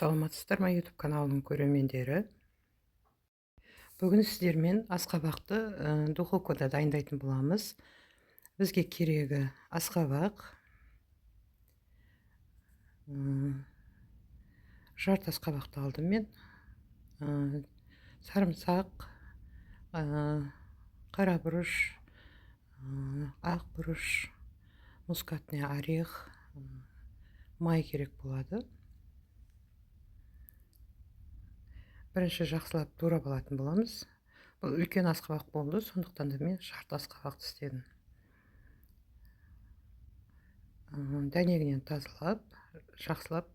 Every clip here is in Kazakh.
Саламатсыздар ма YouTube каналының көрермендері? Бүгін сіздермен асқабақты духовкада дайындайтын боламыз. Бізге керегі асқабақ, жарты асқабақты алдым мен, сарымсақ, қара бұрыш, ақ бұрыш, мускатный орех, май керек болады. Бірінші жақсылап турап алатын боламыз. Бұл үлкен асқабақ болды, сондықтан да мен жарты асқабақты істедім. Дәнегінен тазалап, жақсылап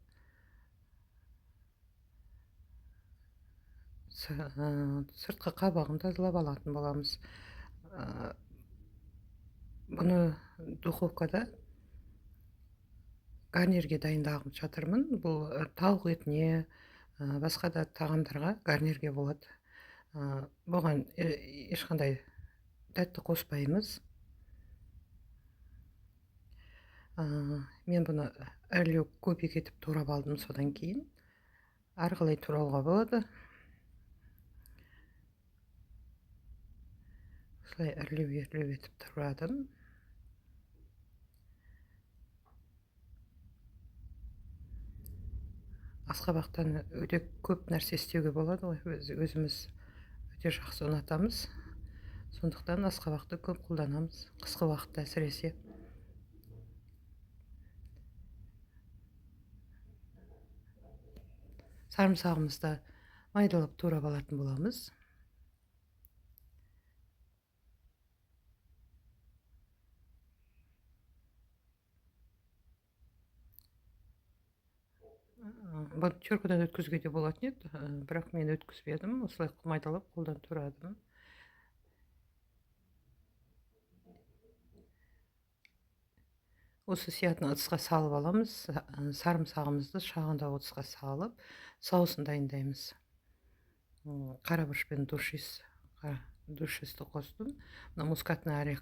сыртқы қабағын тазалап алатын боламыз. Бұны духовкада гарнирге дайындағым жатырмын. Бұл тауық етіне, басқа да тағамдарға гарнирге болады. Бұған ешқандай тәтті қоспаймыз. Мен бұны әрлеу көбік етіп турап алдым, содан кейін ары қарай турауға болады. Осылай әрлеу етіп турадым. Асқабақтан өте көп нәрсе істеуге болады ғой, өзіміз өте жақсы ұнатамыз. Сондықтан асқабақты көп қолданамыз, қысқы уақытта әсіресе. Сарымсағымызды майдалап турап алатын боламыз. Бұл теркадан өткізуге де болатын еді, бірақ мен өткізбедім. Осылай майдалап қолдан турадым. Осы сиятын ыдысқа салып аламыз. Сарымсағымызды шағындау ыдысқа салып, соусын дайындаймыз. Қара бұрыш пен душисті қостым. Мына мускатный орех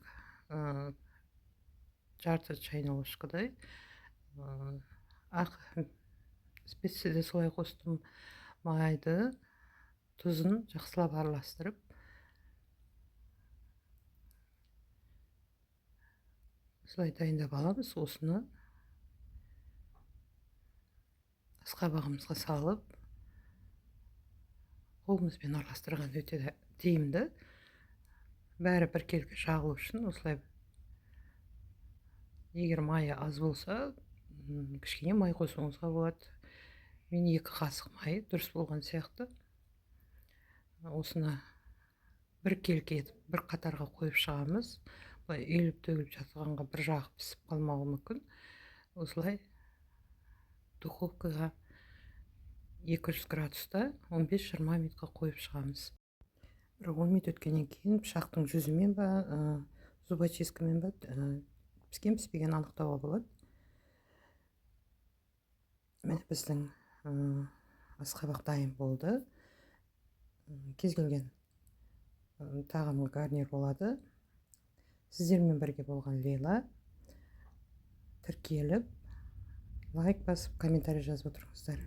жарты чайный ложкадай. Ақ специяда солай қостым. Майды, тұзын жақсылап араластырып, осылай дайындап аламыз. Осыны асқабағымызға салып, қолымызбен араластырған өте тиімді. Бәрі біркелкі жағылу үшін осылай. Егер майы аз болса, кішкене май қосуыңызға болады. Мен 2 қасық май дұрыс болған сияқты. Осыны біркелкі етіп, бір қатарға қойып шығамыз. Бұлай үйіліп төгіліп жатқанға бір жағы пісіп қалмауы мүмкін. Осылай духовкаға 200 градуста 15-20 минутқа қойып шығамыз. 10 минут өткеннен кейін пышақтың жүзімен ба, зубочисткамен ба піскен піспеген анықтауға болады. Міне біздің асқабақ дайын болды. Кез келген тағамға гарнир болады. Сіздермен бірге болған Лейла. Тіркеліп, лайк басып, комментарий жазып отырыңыздар.